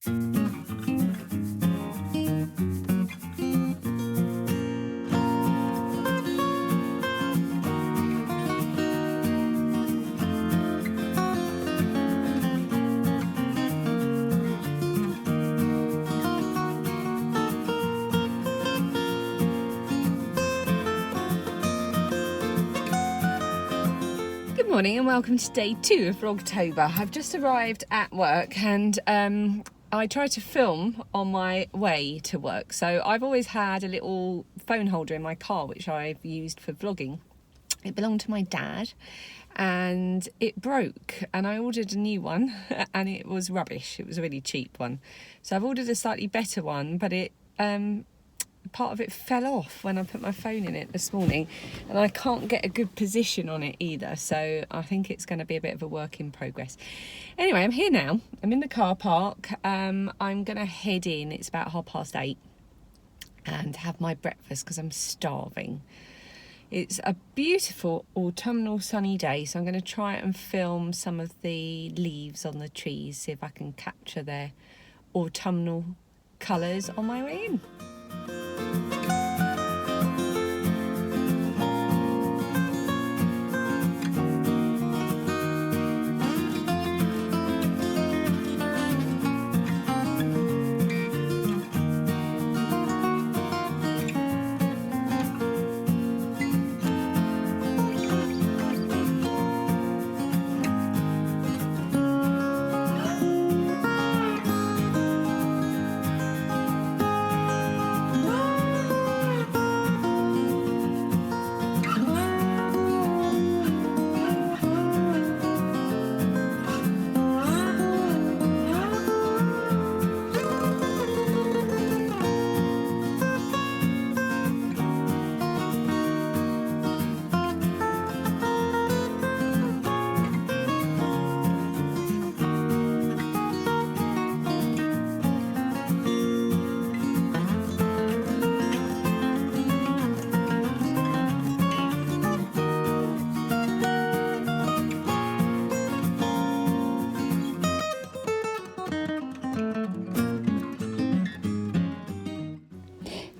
Good morning and welcome to day 2 of Vlogtober. I've just arrived at work and I tried to film on my way to work. So I've always had a little phone holder in my car which I've used for vlogging. It belonged to my dad and it broke and I ordered a new one and it was rubbish. It was a really cheap one. So I've ordered a slightly better one, but it part of it fell off when I put my phone in it this morning and I can't get a good position on it either, so I think it's going to be a bit of a work in progress. Anyway, I'm here now. I'm in the car park. I'm going to head in. It's about 8:30 and have my breakfast because I'm starving. It's a beautiful autumnal sunny day, so I'm going to try and film some of the leaves on the trees, see if I can capture their autumnal colours on my way in.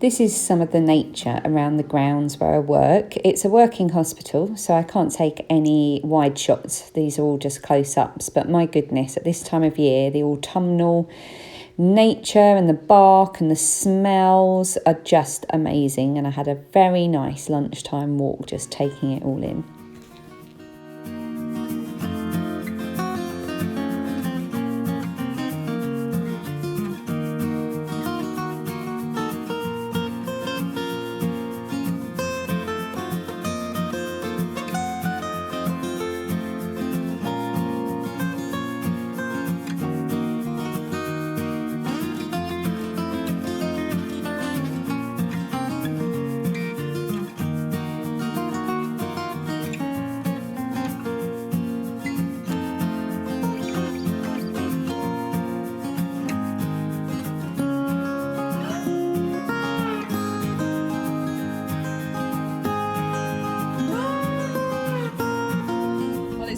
This is some of the nature around the grounds where I work. It's a working hospital, so I can't take any wide shots. These are all just close-ups, but my goodness, at this time of year, the autumnal nature and the bark and the smells are just amazing. And I had a very nice lunchtime walk just taking it all in.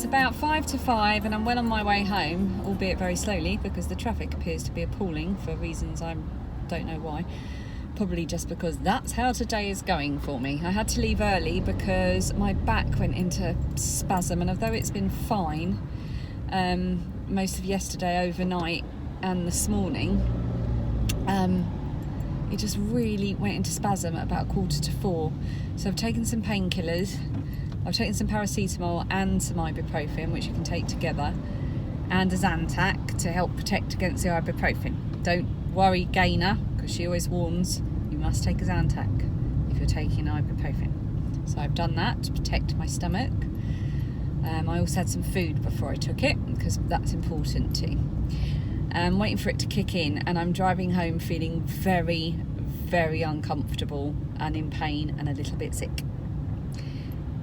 About 5 to 5 and I'm well on my way home, albeit very slowly because the traffic appears to be appalling for reasons I don't know why. Probably just because that's how today is going for me. I had to leave early because my back went into spasm, and although it's been fine most of yesterday overnight and this morning, it just really went into spasm at about 3:45. So I've taken some painkillers. I've taken some paracetamol and some ibuprofen, which you can take together, and a Zantac to help protect against the ibuprofen. Don't worry, Gaynor, because she always warns you must take a Zantac if you're taking ibuprofen. So I've done that to protect my stomach. I also had some food before I took it because that's important too. I'm waiting for it to kick in, and I'm driving home feeling very, very uncomfortable and in pain and a little bit sick.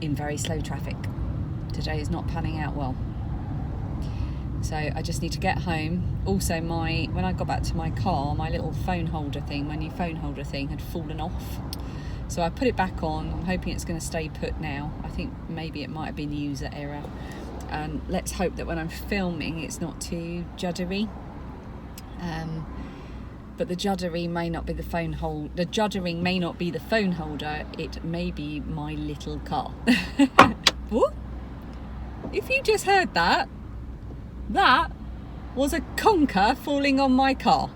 In very slow traffic. Today is not panning out well. So I just need to get home. Also, when I got back to my car, my little phone holder thing, my new phone holder thing had fallen off. So I put it back on. I'm hoping it's going to stay put now. I think maybe it might have been user error. And let's hope that when I'm filming it's not too juddery. But the juddering may not be the phone hold. The juddering may not be the phone holder. It may be my little car. What? If you just heard that, that was a conker falling on my car.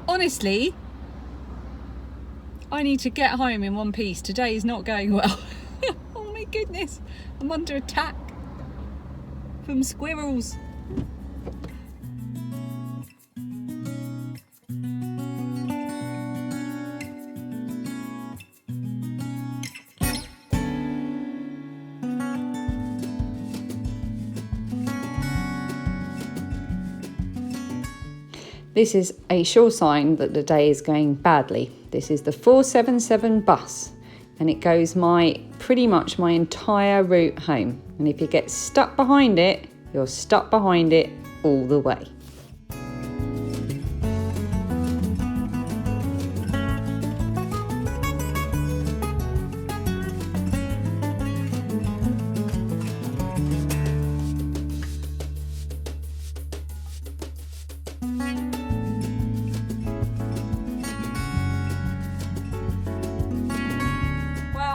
Honestly, I need to get home in one piece. Today is not going well. Oh my goodness, I'm under attack from squirrels. This is a sure sign that the day is going badly. This is the 477 bus and it goes pretty much my entire route home. And if you get stuck behind it, you're stuck behind it all the way.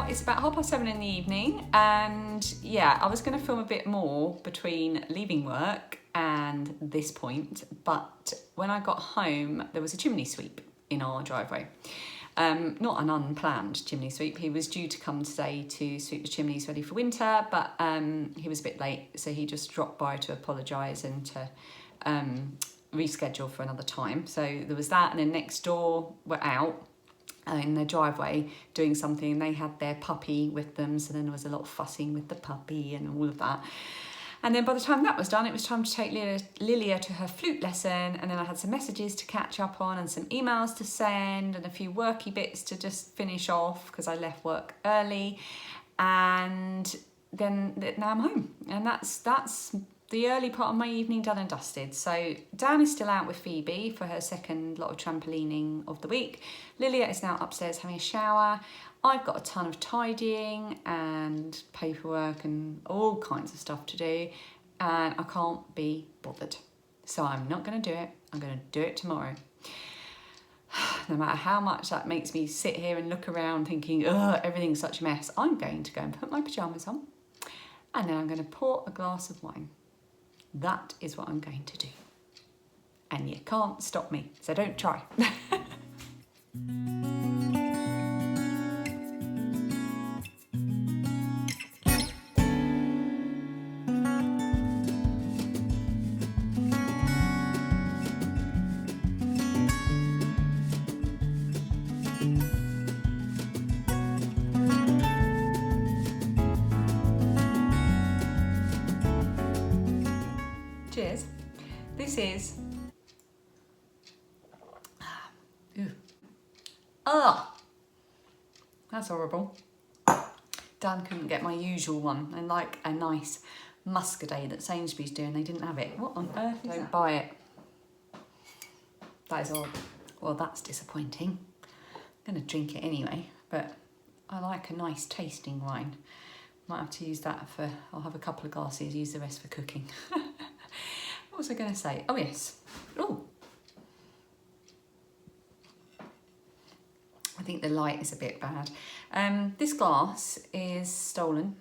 It's about 7:30 in the evening, and yeah, I was going to film a bit more between leaving work and this point, but when I got home there was a chimney sweep in our driveway. Not an unplanned chimney sweep. He was due to come today to sweep the chimneys ready for winter, but he was a bit late, so he just dropped by to apologise and to reschedule for another time. So there was that, and then next door we're out in their driveway doing something, and they had their puppy with them, so then there was a lot of fussing with the puppy and all of that. And then by the time that was done, it was time to take Lilia to her flute lesson, and then I had some messages to catch up on and some emails to send and a few worky bits to just finish off because I left work early. And then now I'm home, and that's the early part of my evening done and dusted. So Dan is still out with Phoebe for her second lot of trampolining of the week. Lilia is now upstairs having a shower. I've got a ton of tidying and paperwork and all kinds of stuff to do, and I can't be bothered. So I'm not going to do it. I'm going to do it tomorrow. No matter how much that makes me sit here and look around thinking, ugh, everything's such a mess, I'm going to go and put my pyjamas on, and then I'm going to pour a glass of wine. That is what I'm going to do. And you can't stop me, so don't try. Cheers. This is... that's horrible. Dan couldn't get my usual one, and like a nice muscadet that Sainsbury's do, and they didn't have it. What on earth is that? Don't buy it. That is odd. Well, that's disappointing. I'm going to drink it anyway, but I like a nice tasting wine. Might have to use that for... I'll have a couple of glasses, use the rest for cooking. What was I going to say? Oh, yes. Oh. I think the light is a bit bad. This glass is stolen.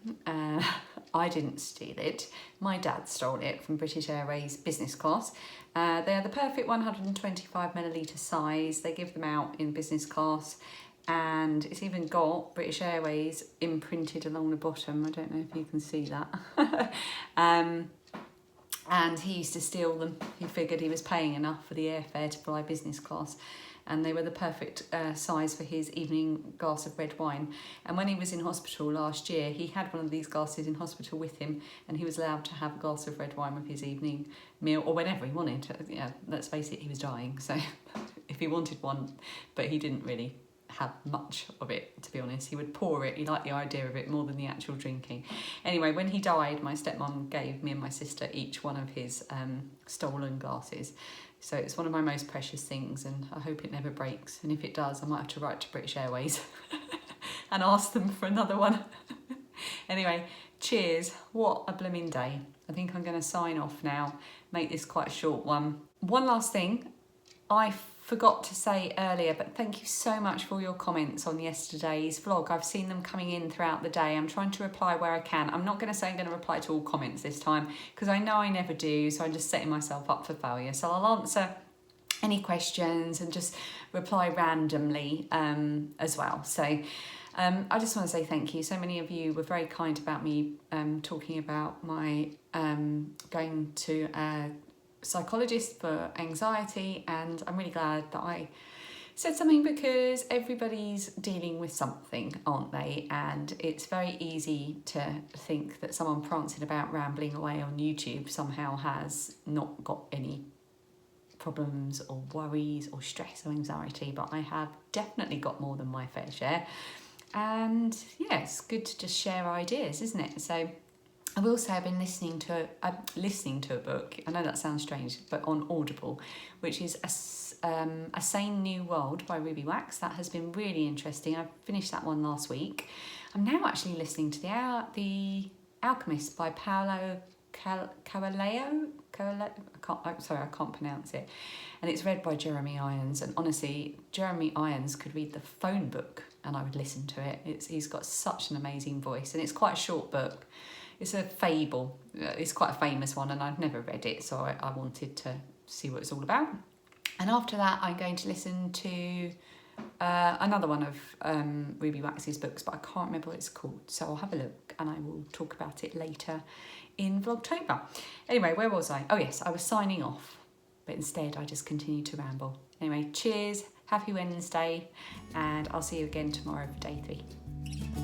I didn't steal it. My dad stole it from British Airways business class. They're the perfect 125ml size. They give them out in business class, and it's even got British Airways imprinted along the bottom. I don't know if you can see that. And he used to steal them. He figured he was paying enough for the airfare to fly business class, and they were the perfect size for his evening glass of red wine. And when he was in hospital last year, he had one of these glasses in hospital with him, and he was allowed to have a glass of red wine with his evening meal, or whenever he wanted. Yeah, let's face it, he was dying, so if he wanted one, but he didn't really have much of it, to be honest. He would pour it. He liked the idea of it more than the actual drinking. Anyway, when he died, my stepmom gave me and my sister each one of his stolen glasses. So it's one of my most precious things, and I hope it never breaks. And if it does, I might have to write to British Airways and ask them for another one. Anyway, cheers. What a blooming day. I think I'm going to sign off now, make this quite a short one. One last thing I forgot to say earlier, but thank you so much for your comments on yesterday's vlog. I've seen them coming in throughout the day. I'm trying to reply where I can. I'm not going to say I'm going to reply to all comments this time because I know I never do, so I'm just setting myself up for failure. So I'll answer any questions and just reply randomly as well. So I just want to say thank you. So many of you were very kind about me talking about my going to a psychologist for anxiety, and I'm really glad that I said something because everybody's dealing with something, aren't they? And it's very easy to think that someone prancing about rambling away on YouTube somehow has not got any problems or worries or stress or anxiety, but I have definitely got more than my fair share. And yeah, it's good to just share ideas, isn't it? So I will say I've been listening to a book. I know that sounds strange, but on Audible, which is A Sane New World by Ruby Wax. That has been really interesting. I finished that one last week. I'm now actually listening to The Alchemist by Paulo Coelho. I can't pronounce it. And it's read by Jeremy Irons. And honestly, Jeremy Irons could read the phone book and I would listen to it. He's got such an amazing voice, and it's quite a short book. It's a fable. It's quite a famous one, and I've never read it, so I wanted to see what it's all about. And after that, I'm going to listen to another one of Ruby Wax's books, but I can't remember what it's called. So I'll have a look, and I will talk about it later in Vlogtober. Anyway, where was I? Oh yes, I was signing off, but instead I just continued to ramble. Anyway, cheers, happy Wednesday, and I'll see you again tomorrow for day 3.